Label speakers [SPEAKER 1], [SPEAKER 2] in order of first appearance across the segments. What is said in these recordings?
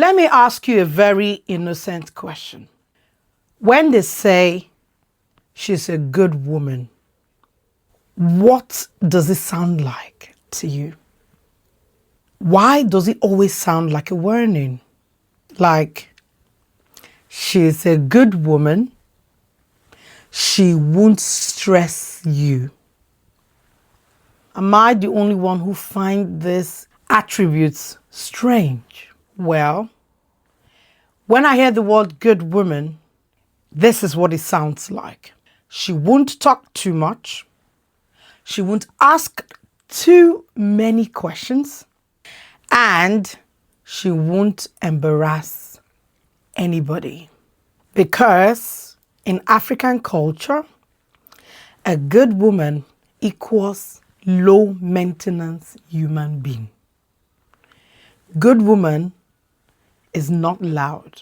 [SPEAKER 1] Let me ask you a very innocent question. When they say she's a good woman, what does it sound like to you? Why does it always sound like a warning? Like, she's a good woman, she won't stress you. Am I the only one who finds these attributes strange? Well, when I hear the word good woman, this is what it sounds like. She won't talk too much. She won't ask too many questions. And she won't embarrass anybody. Because in African culture, a good woman equals low maintenance human being. Good woman is not loud.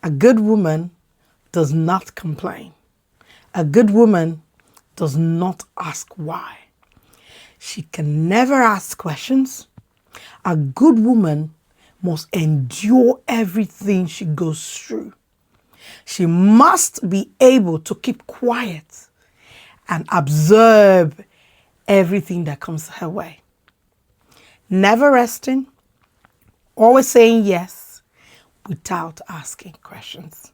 [SPEAKER 1] A good woman does not complain. A good woman does not ask why. She can never ask questions. A good woman must endure everything she goes through. She must be able to keep quiet and observe everything that comes her way. Never resting, always saying yes without asking questions.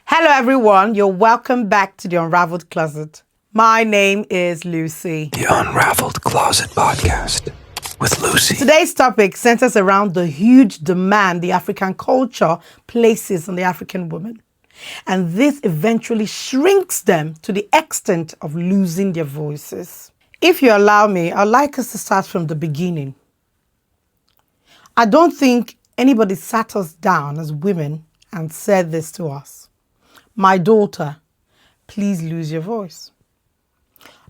[SPEAKER 1] Hello everyone, you're welcome back to the Unravelled Closet. My name is Lucy.
[SPEAKER 2] The Unravelled Closet podcast with Lucy.
[SPEAKER 1] Today's topic centers around the huge demand the African culture places on the African woman. And this eventually shrinks them to the extent of losing their voices. If you allow me, I'd like us to start from the beginning. I don't think anybody sat us down as women and said this to us. My daughter, please lose your voice.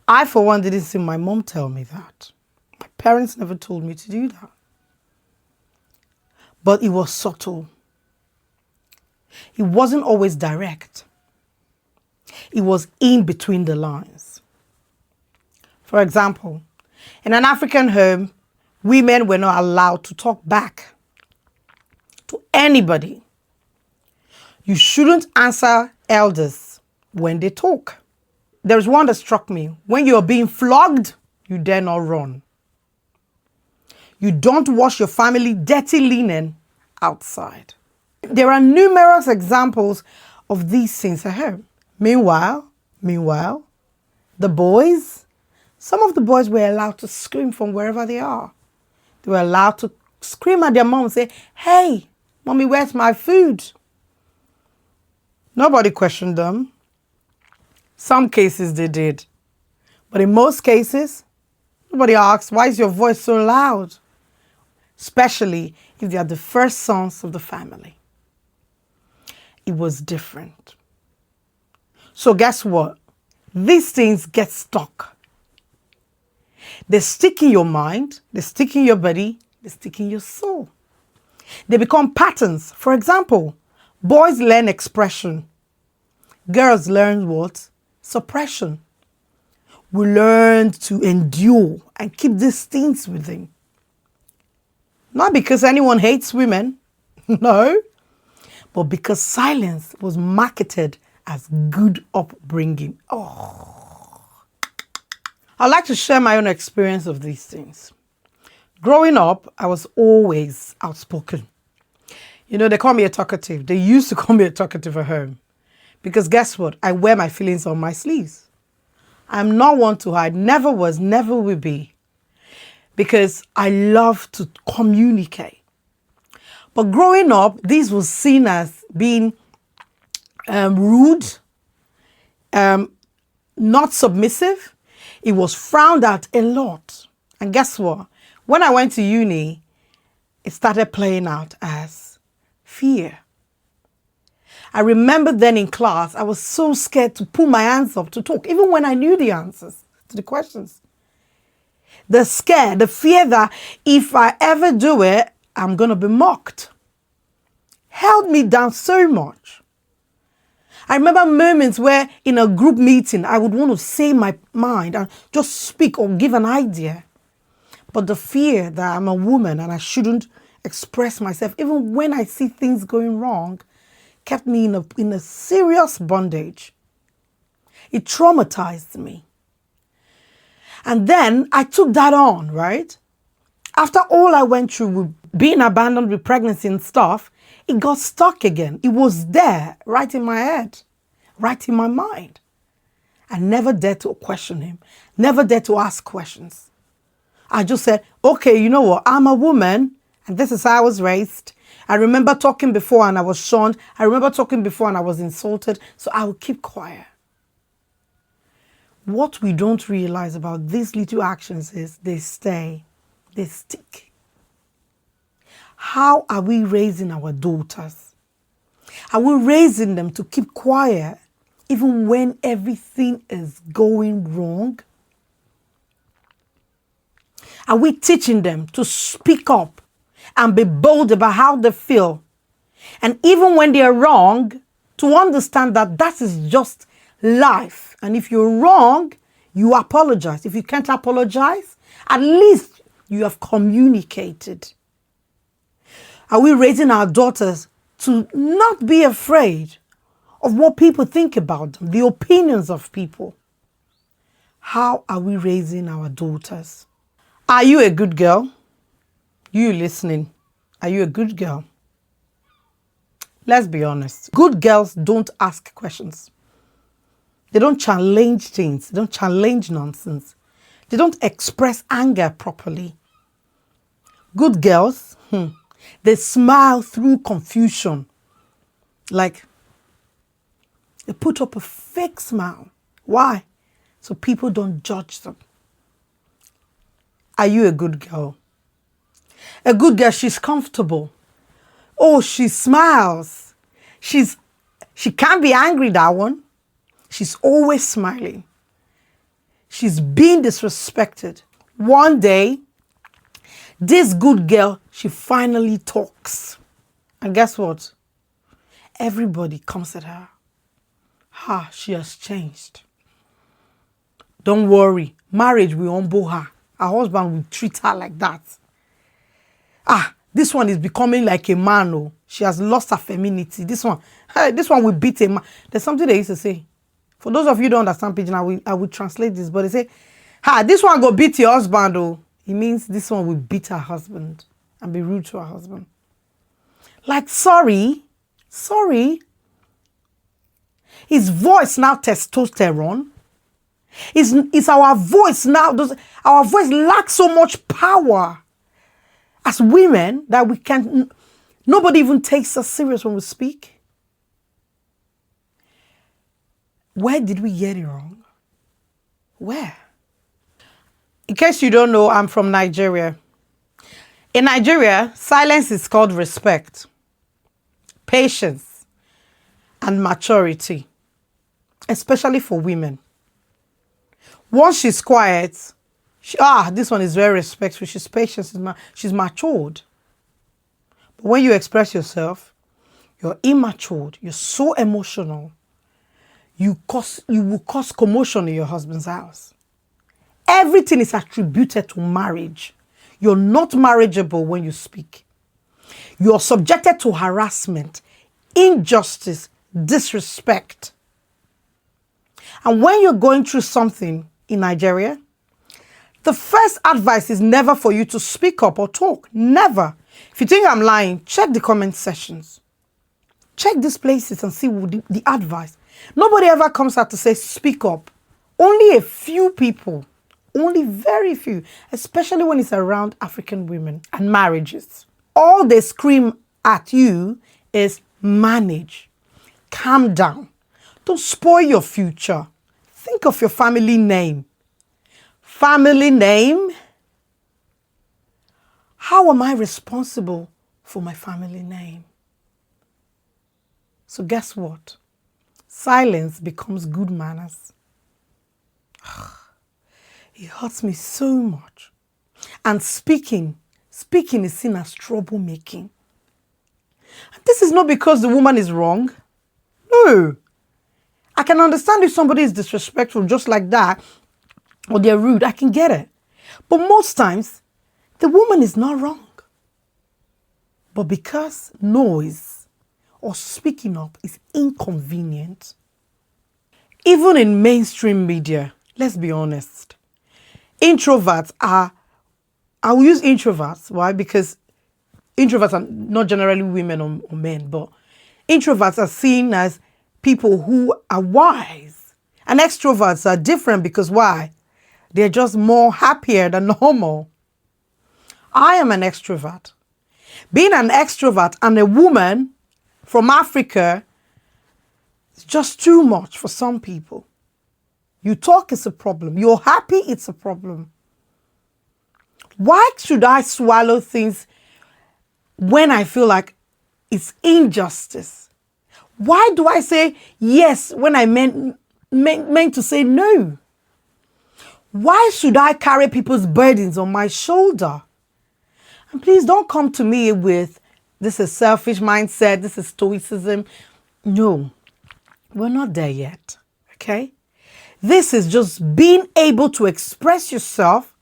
[SPEAKER 1] I, for one, didn't see my mom tell me that. My parents never told me to do that. But it was subtle. It wasn't always direct. It was in between the lines. For example, in an African home, women were not allowed to talk back to anybody. You shouldn't answer elders when they talk. There's one that struck me. When you're being flogged, you dare not run. You don't wash your family dirty linen outside. There are numerous examples of these things at home. Meanwhile, the boys, some of the boys were allowed to scream from wherever they are. They were allowed to scream at their mom and say, "Hey, mommy, where's my food?" Nobody questioned them. Some cases they did. But in most cases, nobody asked, "Why is your voice so loud?" Especially if they are the first sons of the family. It was different. So guess what? These things get stuck. They stick in your mind, they stick in your body, they stick in your soul. They become patterns. For example, boys learn expression. Girls learn what? Suppression. We learn to endure and keep these things within. Not because anyone hates women, no, but because silence was marketed as good upbringing. I'd like to share my own experience of these things. Growing up, I was always outspoken. You know, they call me a talkative. They used to call me a talkative at home. Because guess what? I wear my feelings on my sleeves. I'm not one to hide. Never was, never will be. Because I love to communicate. But growing up, this was seen as being rude, not submissive. It was frowned at a lot. And guess what? When I went to uni, it started playing out as fear. I remember then in class, I was so scared to put my hands up to talk, even when I knew the answers to the questions. The scare, the fear that if I ever do it, I'm going to be mocked, held me down so much. I remember moments where in a group meeting, I would want to say my mind and just speak or give an idea. But the fear that I'm a woman and I shouldn't express myself, even when I see things going wrong, kept me in a serious bondage. It traumatized me. And then I took that on, right? After all I went through with being abandoned with pregnancy and stuff, it got stuck again. It was there, right in my head, right in my mind. I never dared to question him, never dared to ask questions. I just said, okay, you know what? I'm a woman and this is how I was raised. I remember talking before and I was shunned. I remember talking before and I was insulted. So I will keep quiet. What we don't realize about these little actions is they stay, they stick. How are we raising our daughters? Are we raising them to keep quiet even when everything is going wrong? Are we teaching them to speak up and be bold about how they feel? And even when they're wrong, to understand that that is just life. And if you're wrong, you apologize. If you can't apologize, at least you have communicated. Are we raising our daughters to not be afraid of what people think about them, the opinions of people? How are we raising our daughters? Are you a good girl? You listening, are you a good girl? Let's be honest. Good girls don't ask questions. They don't challenge things. They don't challenge nonsense. They don't express anger properly. Good girls, they smile through confusion. Like, they put up a fake smile. Why? So people don't judge them. Are you a good girl? A good girl, she's comfortable. Oh, she smiles. She can't be angry, that one. She's always smiling. She's being disrespected. One day, this good girl, she finally talks. And guess what? Everybody comes at her. She has changed. Don't worry. Marriage will humble her. Her husband will treat her like that. This one is becoming like a man. Oh, she has lost her femininity. This one will beat a man. There's something they used to say. For those of you who don't understand Pidgin, I will translate this. But they say, this one go beat your husband. Oh, it means this one will beat her husband and be rude to her husband. Like, sorry. Is voice now testosterone? Is our voice now, our voice lacks so much power as women that we can't, nobody even takes us serious when we speak? Where did we get it wrong? Where? In case you don't know, I'm from Nigeria. In Nigeria, silence is called respect, patience, and maturity, especially for women. Once she's quiet, this one is very respectful, she's patient, she's matured. But when you express yourself, you're immature, you're so emotional, you will cause commotion in your husband's house. Everything is attributed to marriage. You're not marriageable when you speak. You're subjected to harassment, injustice, disrespect. And when you're going through something in Nigeria, the first advice is never for you to speak up or talk. Never. If you think I'm lying, check the comment sections. Check these places and see the advice. Nobody ever comes out to say, speak up. Only a few people, only very few, especially when it's around African women and marriages. All they scream at you is manage, calm down, don't spoil your future. Think of your family name. Family name? How am I responsible for my family name? So guess what? Silence becomes good manners. It hurts me so much. And speaking is seen as troublemaking. And this is not because the woman is wrong. No. I can understand if somebody is disrespectful just like that, or they're rude, I can get it. But most times, the woman is not wrong. But because noise or speaking up is inconvenient, even in mainstream media, let's be honest, introverts are, I will use introverts, why? Because introverts are not generally women or men, but introverts are seen as people who are wise. And extroverts are different because why? They're just more happier than normal. I am an extrovert. Being an extrovert and a woman from Africa is just too much for some people. You talk, it's a problem. You're happy, it's a problem. Why should I swallow things when I feel like it's injustice? Why do I say yes when I meant to say no? Why should I carry people's burdens on my shoulder? And please don't come to me with, this is selfish mindset, this is stoicism. No, we're not there yet, okay? This is just being able to express yourself,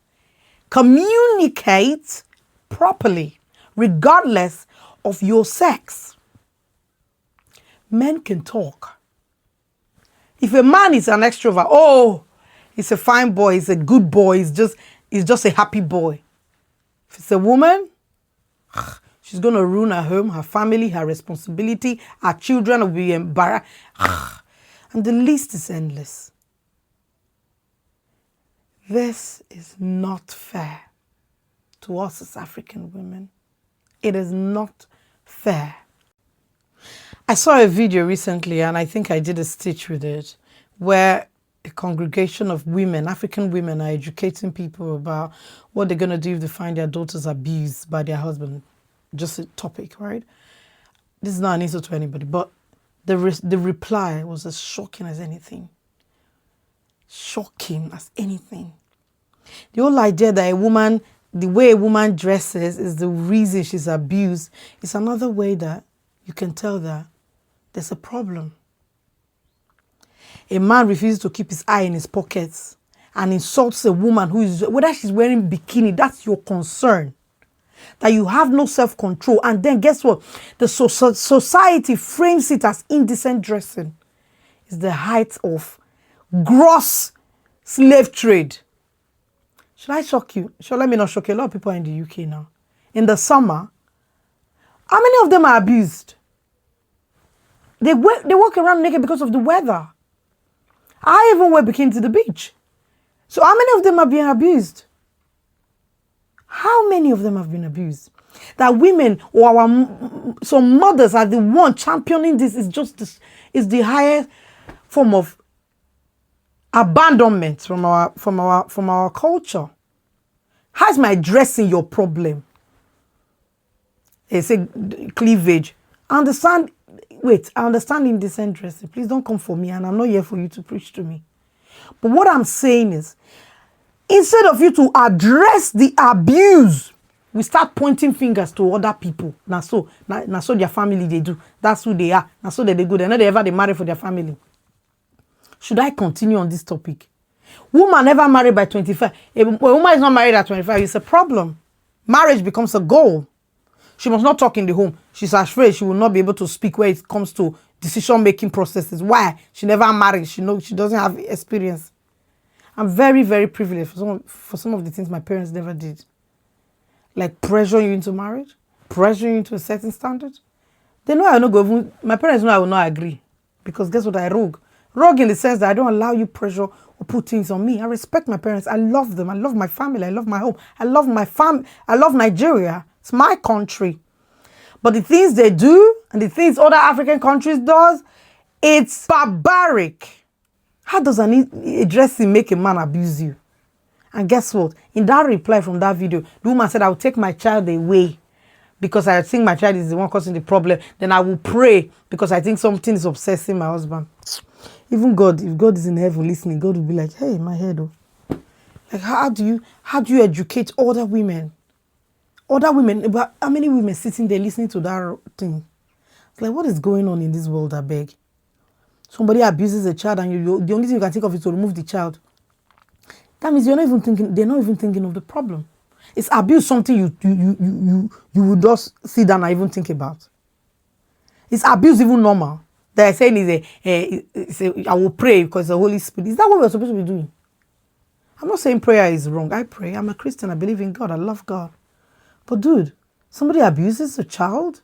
[SPEAKER 1] communicate properly, regardless of your sex. Men can talk. If a man is an extrovert, oh, he's a fine boy, he's a good boy, he's just a happy boy. If it's a woman, she's going to ruin her home, her family, her responsibility, her children will be embarrassed. And the list is endless. This is not fair to us as African women. It is not fair. I saw a video recently, and I think I did a stitch with it, where a congregation of women, African women, are educating people about what they're going to do if they find their daughters abused by their husband. Just a topic, right? This is not an insult to anybody, but the reply was as shocking as anything. Shocking as anything. The whole idea that a woman, the way a woman dresses is the reason she's abused, is another way that you can tell that there's a problem. A man refuses to keep his eye in his pockets and insults a woman who is, whether she's wearing bikini, that's your concern. That you have no self-control. And then guess what? The society frames it as indecent dressing. It's the height of gross slave trade. Should I shock you? Let me not shock you. A lot of people are in the UK now. In the summer, how many of them are abused? They walk around naked because of the weather. I even wear bikini to the beach. So how many of them are being abused? How many of them have been abused? That women or some mothers are the one championing this is just this, is the highest form of abandonment from our culture. How's my dressing your problem? They say cleavage. I understand indecent dressing. Please don't come for me, and I'm not here for you to preach to me. But what I'm saying is, instead of you to address the abuse, we start pointing fingers to other people. Now so their family they do. That's who they are. Now so they go. They know they marry for their family. Should I continue on this topic? Woman never married by 25. A woman is not married at 25. It's a problem. Marriage becomes a goal. She must not talk in the home. She's afraid she will not be able to speak where it comes to decision-making processes. Why? She never married. She doesn't have experience. I'm very, very privileged for some of the things my parents never did. Like pressure you into marriage, pressure you into a certain standard. They know I will not go even, my parents know I will not agree. Because guess what? I rogue. Rogue in the sense that I don't allow you pressure or put things on me. I respect my parents. I love them. I love my family. I love my home. I love my family. I love Nigeria. It's my country. But the things they do and the things other African countries does, it's barbaric. How does a dressing make a man abuse you? And guess what? In that reply from that video, the woman said, I will take my child away because I think my child is the one causing the problem. Then I will pray because I think something is obsessing my husband. Even God, if God is in heaven listening, God will be like, hey, my head. Oh. Like, how do you educate other women? Other women, but how many women sitting there listening to that thing? It's like, what is going on in this world, I beg? Somebody abuses a child and the only thing you can think of is to remove the child. That means they're not even thinking of the problem. Is abuse something you would just sit down and even think about? Is abuse even normal? They're saying I will pray because the Holy Spirit. Is that what we're supposed to be doing? I'm not saying prayer is wrong. I pray. I'm a Christian. I believe in God. I love God. But dude, somebody abuses a child,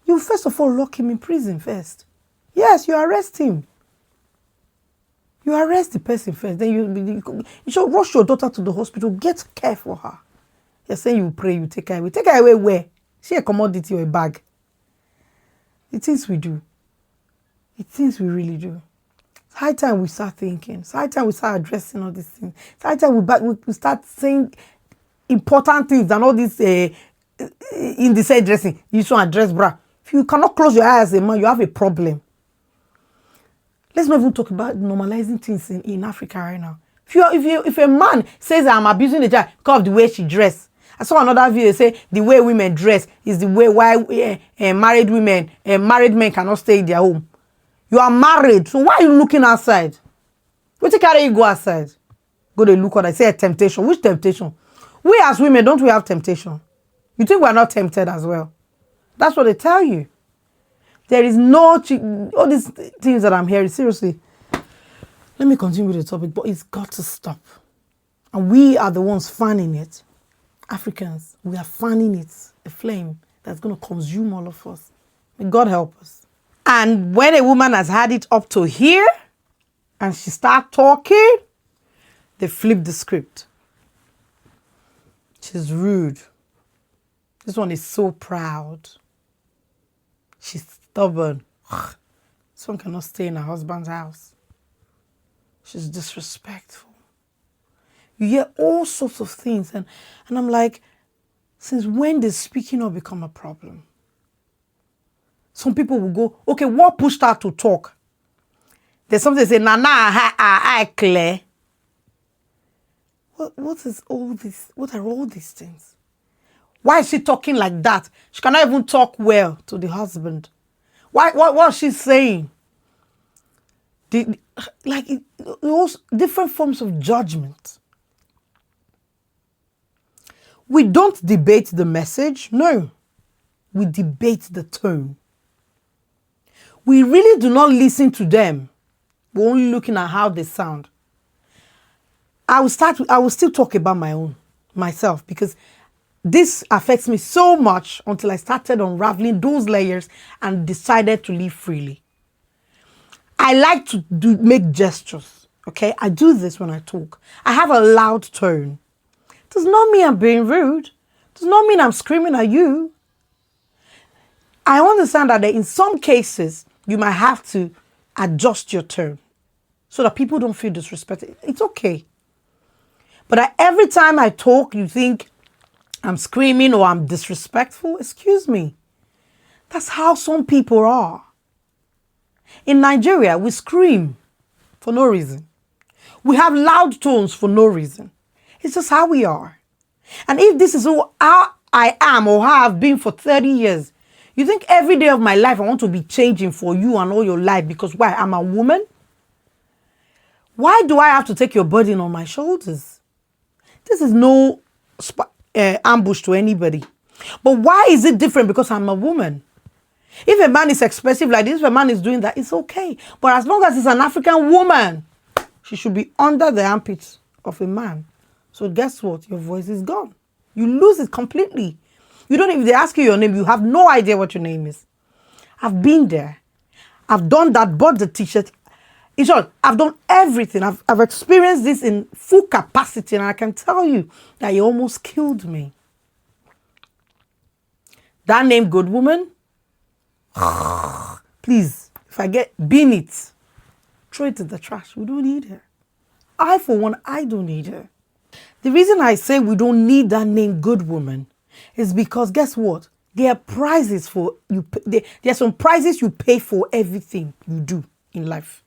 [SPEAKER 1] you first of all lock him in prison first. Yes, you arrest him. You arrest the person first. Then you should rush your daughter to the hospital. Get care for her. You're saying you pray, you take her away. Take her away where? She a commodity or a bag. The things we do. The things we really do. It's high time we start thinking. It's high time we start addressing all these things. It's high time we start saying important things and all this in the same dressing. You should address bra. If you cannot close your eyes as a man, you have a problem. Let's not even talk about normalizing things in Africa right now. If a man says I'm abusing the child because of the way she dressed, I saw another video say the way women dress is the way why married men cannot stay in their home. You are married, so why are you looking outside? Why carry you go outside? Go to look what I say, temptation. Which temptation? We as women, don't we have temptation? You think we're not tempted as well? That's what they tell you. There is no, all these things that I'm hearing, seriously. Let me continue with the topic, but it's got to stop. And we are the ones fanning it. Africans, we are fanning it, a flame that's going to consume all of us. May God help us. And when a woman has had it up to here, and she starts talking, they flip the script. She's rude. This one is so proud. She's stubborn. This one cannot stay in her husband's house. She's disrespectful. You hear all sorts of things. And I'm like, since when did speaking up become a problem? Some people will go, okay, what pushed her to talk? There's something they say, I clear. What is all this? What are all these things? Why is she talking like that? She cannot even talk well to the husband. What is she saying? Different forms of judgment. We don't debate the message. No. We debate the tone. We really do not listen to them. We're only looking at how they sound. I will still talk about myself, because this affects me so much until I started unraveling those layers and decided to live freely. I like to make gestures, okay? I do this when I talk. I have a loud tone. Does not mean I'm being rude. Does not mean I'm screaming at you. I understand that in some cases, you might have to adjust your tone so that people don't feel disrespected. It's okay. But every time I talk, you think I'm screaming or I'm disrespectful. Excuse me. That's how some people are. In Nigeria, we scream for no reason. We have loud tones for no reason. It's just how we are. And if this is how I am or how I've been for 30 years, you think every day of my life I want to be changing for you and all your life because why? I'm a woman? Why do I have to take your burden on my shoulders? This is no ambush to anybody. But why is it different because I'm a woman? If a man is expressive like this, if a man is doing that, it's okay. But as long as it's an African woman, she should be under the armpits of a man. So guess what? Your voice is gone. You lose it completely. You don't, if they ask you your name, you have no idea what your name is. I've been there. I've done that, bought the t-shirt. In short, I've done everything. I've experienced this in full capacity, and I can tell you that it almost killed me. That name, good woman, please, if I get bin it, throw it in the trash. We don't need her. I, for one, I don't need her. The reason I say we don't need that name, good woman, is because guess what? There are prizes for you. There are some prizes you pay for everything you do in life.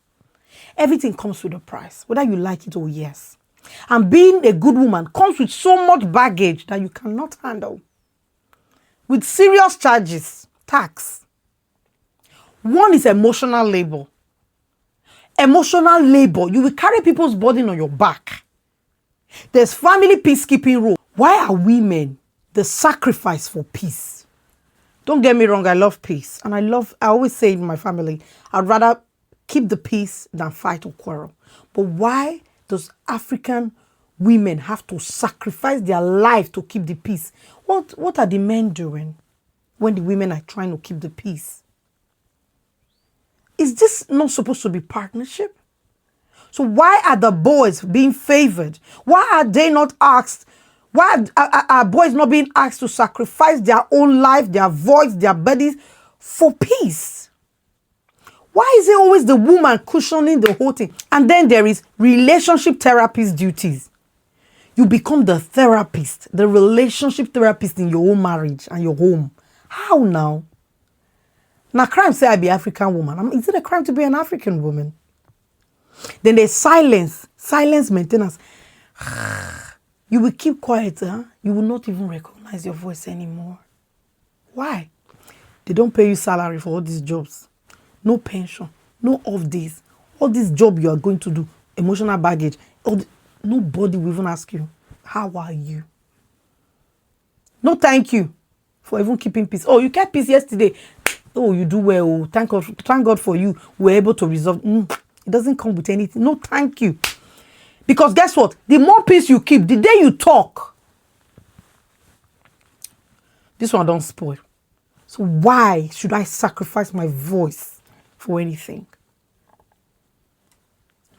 [SPEAKER 1] Everything comes with a price, whether you like it or yes. And being a good woman comes with so much baggage that you cannot handle. With serious charges, tax. One is emotional labor. Emotional labor. You will carry people's burden on your back. There's family peacekeeping role. Why are women the sacrifice for peace? Don't get me wrong, I love peace. And I always say in my family, I'd rather keep the peace than fight or quarrel. But why does African women have to sacrifice their life to keep the peace? What are the men doing when the women are trying to keep the peace? Is this not supposed to be partnership? So why are the boys being favored? Why are they not asked? Why are boys not being asked to sacrifice their own life, their voice, their bodies for peace? Why is it always the woman cushioning the whole thing? And then there is relationship therapist duties. You become the therapist, the relationship therapist in your own marriage and your home. How now? Now crime say I be African woman. Is it a crime to be an African woman? Then there's silence maintenance. You will keep quiet, huh? You will not even recognize your voice anymore. Why? They don't pay you salary for all these jobs. No pension, no off days. All this job you are going to do, emotional baggage. Nobody will even ask you, how are you? No thank you for even keeping peace. Oh, you kept peace yesterday. Oh, you do well. Thank God for you. We're able to resolve. It doesn't come with anything. No thank you. Because guess what? The more peace you keep, the day you talk, this one don't spoil. So why should I sacrifice my voice for anything?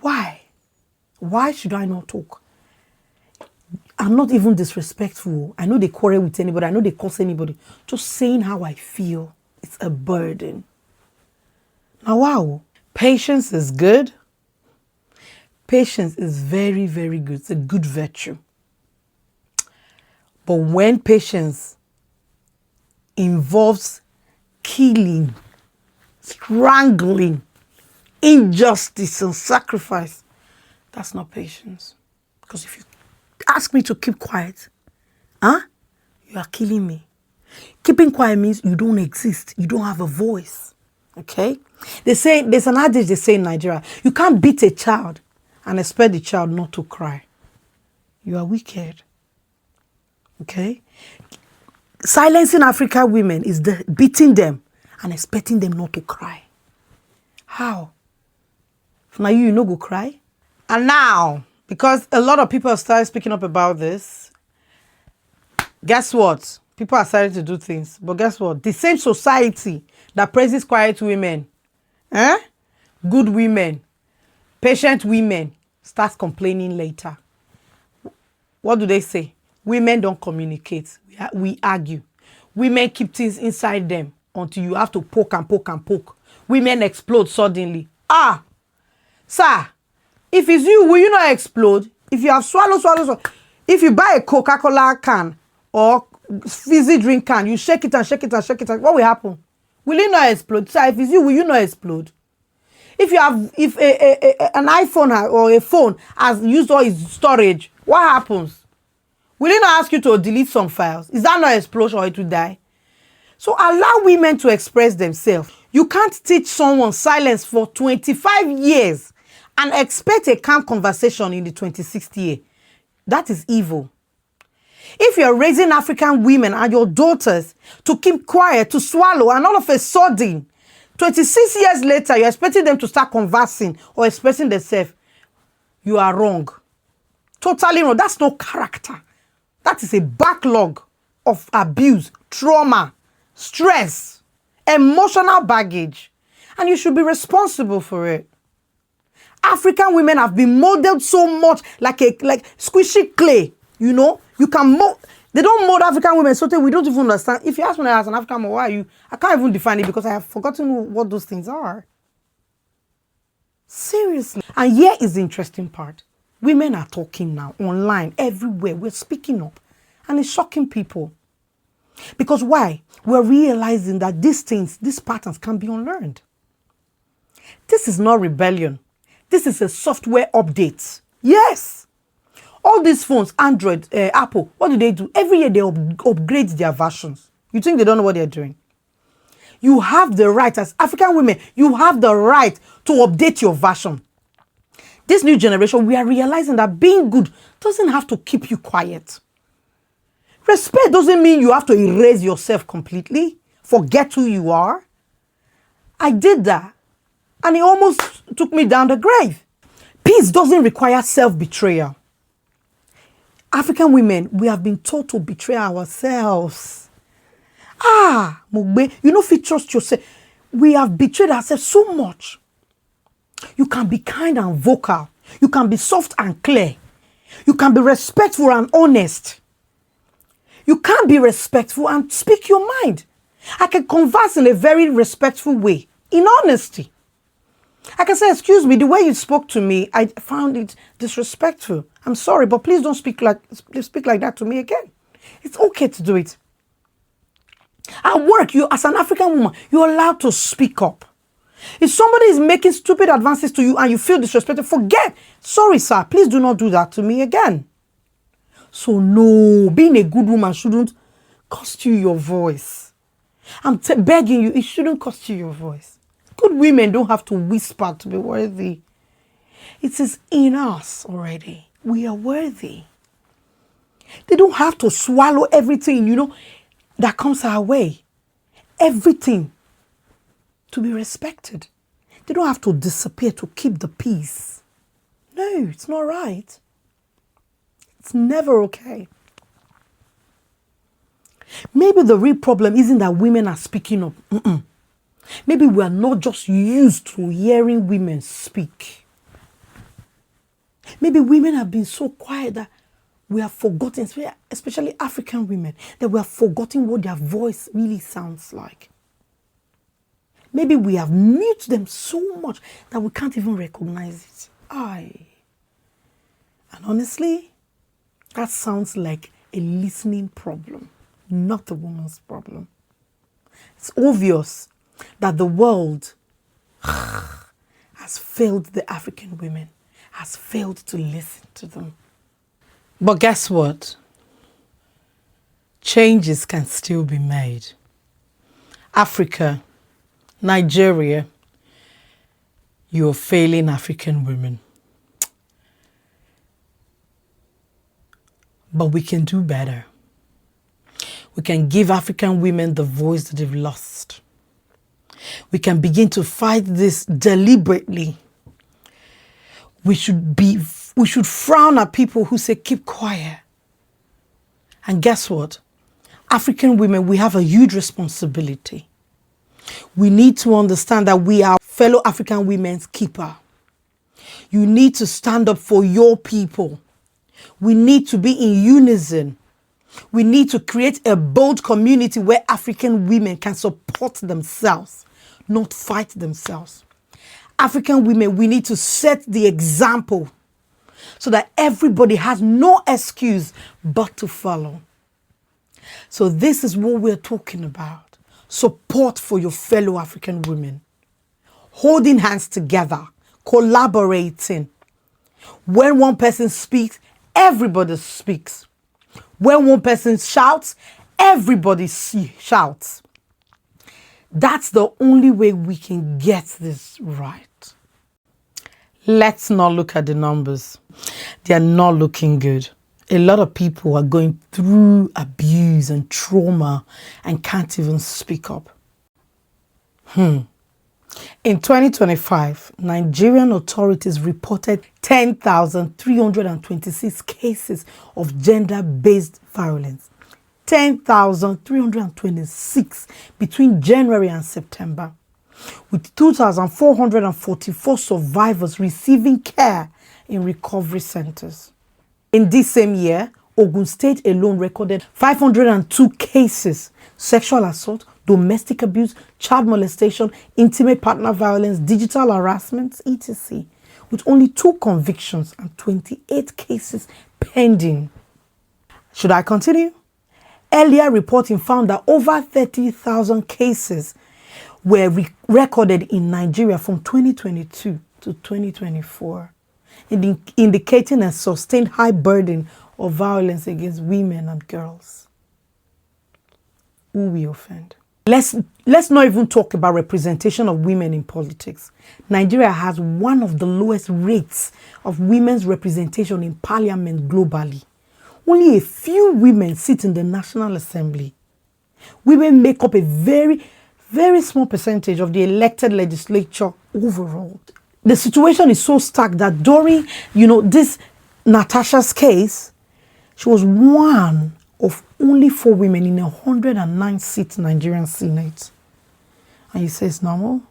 [SPEAKER 1] Why? Why should I not talk? I'm not even disrespectful. I know they quarrel with anybody. I know they curse anybody. Just saying how I feel, it's a burden. Now, wow. Patience is good. Patience is very, very good. It's a good virtue. But when patience involves killing, strangling, injustice, and sacrifice, that's not patience. Because if you ask me to keep quiet, you are killing me. Keeping quiet means you don't exist. You don't have a voice. Okay? They say, there's an adage they say in Nigeria, you can't beat a child and expect the child not to cry. You are wicked. Okay? Silencing African women is beating them and expecting them not to cry. How? Now you no go cry? And now, because a lot of people have started speaking up about this, guess what? People are starting to do things. But guess what? The same society that praises quiet women, good women, patient women, starts complaining later. What do they say? Women don't communicate. We argue. Women keep things inside them until you have to poke and poke and poke. Women explode suddenly. Sir, if it's you, will you not explode? If you have swallow. If you buy a Coca-Cola can or fizzy drink can, you shake it and shake it and shake it. What will happen? Will it not explode? Sir, if it's you, will you not explode? If an iPhone or a phone has used all its storage, what happens? Will it not ask you to delete some files? Is that not an explosion or it will die? So allow women to express themselves. You can't teach someone silence for 25 years and expect a calm conversation in the 26th year. That is evil. If you're raising African women and your daughters to keep quiet, to swallow, and all of a sudden, 26 years later, you're expecting them to start conversing or expressing themselves, you are wrong. Totally wrong. That's no character. That is a backlog of abuse, trauma, stress, emotional baggage. And you should be responsible for it. African women have been molded so much like squishy clay. You know, you can mold. They don't mold African women so that we don't even understand. If you ask me as an African woman, why are you? I can't even define it because I have forgotten what those things are. Seriously. And here is the interesting part. Women are talking now online, everywhere. We're speaking up. And it's shocking people. Because why? We're realizing that these things, these patterns can be unlearned. This is not rebellion. This is a software update. Yes. All these phones, Android, Apple, what do? Every year they upgrade their versions. You think they don't know what they're doing? You have the right, as African women, you have the right to update your version. This new generation, we are realizing that being good doesn't have to keep you quiet. Respect doesn't mean you have to erase yourself completely, forget who you are. I did that, and it almost took me down the grave. Peace doesn't require self-betrayal. African women, we have been taught to betray ourselves. Mugbe, you know if you trust yourself. We have betrayed ourselves so much. You can be kind and vocal. You can be soft and clear. You can be respectful and honest. You can't be respectful and speak your mind. I can converse in a very respectful way, in honesty. I can say, excuse me, the way you spoke to me, I found it disrespectful. I'm sorry, but please don't speak like that to me again. It's okay to do it. At work, you as an African woman, you're allowed to speak up. If somebody is making stupid advances to you and you feel disrespected, forget. Sorry, sir, please do not do that to me again. So no, being a good woman shouldn't cost you your voice. I'm begging you, it shouldn't cost you your voice. Good women don't have to whisper to be worthy. It is in us already. We are worthy. They don't have to swallow everything, that comes our way. Everything to be respected. They don't have to disappear to keep the peace. No, it's not right. It's never okay. Maybe the real problem isn't that women are speaking up. Maybe we are not just used to hearing women speak. Maybe women have been so quiet that we have forgotten, especially African women, that we have forgotten what their voice really sounds like. Maybe we have muted them so much that we can't even recognize it. And honestly, that sounds like a listening problem, not a woman's problem. It's obvious that the world has failed the African women, has failed to listen to them. But guess what? Changes can still be made. Africa, Nigeria, you're failing African women. But we can do better. We can give African women the voice that they've lost. We can begin to fight this deliberately. We should frown at people who say, keep quiet. And guess what? African women, we have a huge responsibility. We need to understand that we are fellow African women's keeper. You need to stand up for your people. We need to be in unison. We need to create a bold community where African women can support themselves, not fight themselves. African women, we need to set the example so that everybody has no excuse but to follow. So this is what we're talking about. Support for your fellow African women. Holding hands together, collaborating. When one person speaks, everybody speaks. When one person shouts, everybody shouts. That's the only way we can get this right. Let's not look at the numbers. They are not looking good. A lot of people are going through abuse and trauma and can't even speak up. In 2025, Nigerian authorities reported 10,326 cases of gender-based violence. 10,326 between January and September, with 2,444 survivors receiving care in recovery centers. In this same year, Ogun State alone recorded 502 cases: sexual assault, domestic abuse, child molestation, intimate partner violence, digital harassment, etc., with only 2 convictions and 28 cases pending. Should I continue? Earlier reporting found that over 30,000 cases were recorded in Nigeria from 2022 to 2024, indicating a sustained high burden of violence against women and girls. Who we offend? Let's not even talk about representation of women in politics. Nigeria has one of the lowest rates of women's representation in parliament globally. only a few women sit in the National Assembly. Women make up a very, very small percentage of the elected legislature overall. The situation is so stark that during, this Natasha's case, she was one of only 4 women in a 109-seat Nigerian Senate. And you say it's normal?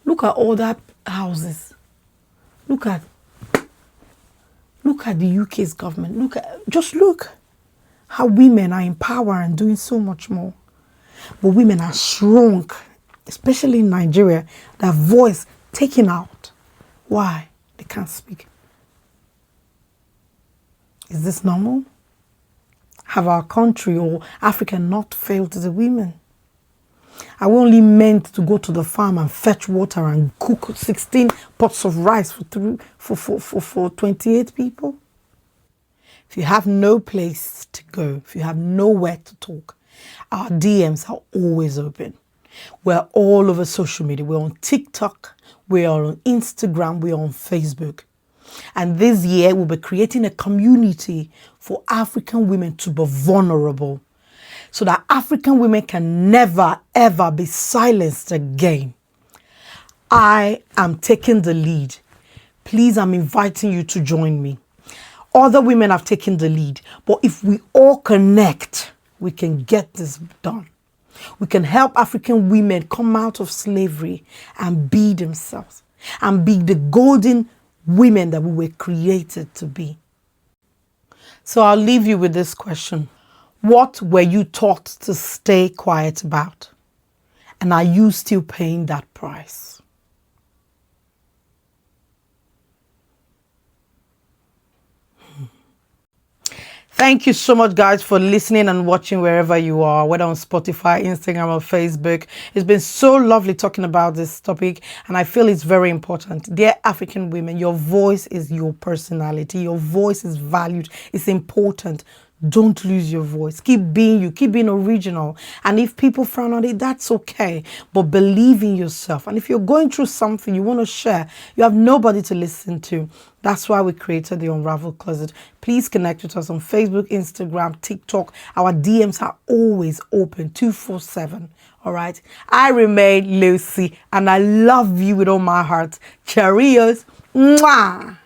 [SPEAKER 1] Look at all that houses. Look at the UK's government. Just look how women are in power and doing so much more. But women are shrunk, especially in Nigeria, their voice taken out. Why? They can't speak. Is this normal? Have our country or Africa not failed the women? Are we only meant to go to the farm and fetch water and cook 16 pots of rice for 28 people? If you have no place to go, if you have nowhere to talk, our DMs are always open. We're all over social media. We're on TikTok, we're on Instagram, we're on Facebook. And this year, we'll be creating a community for African women to be vulnerable so that African women can never, ever be silenced again. I am taking the lead. Please, I'm inviting you to join me. Other women have taken the lead, but if we all connect, we can get this done. We can help African women come out of slavery and be themselves and be the golden women that we were created to be. So I'll leave you with this question. What were you taught to stay quiet about? And are you still paying that price? Thank you so much, guys, for listening and watching wherever you are, whether on Spotify, Instagram, or Facebook. It's been so lovely talking about this topic, and I feel it's very important. Dear African women, your voice is your personality. Your voice is valued. It's important. Don't lose your voice. Keep being you. Keep being original. And if people frown on it, that's okay. But believe in yourself. And if you're going through something you want to share, you have nobody to listen to. That's why we created the Unravelled Closet. Please connect with us on Facebook, Instagram, TikTok. Our DMs are always open 24/7. All right. I remain Lucy, and I love you with all my heart. Cheerios. Mwah.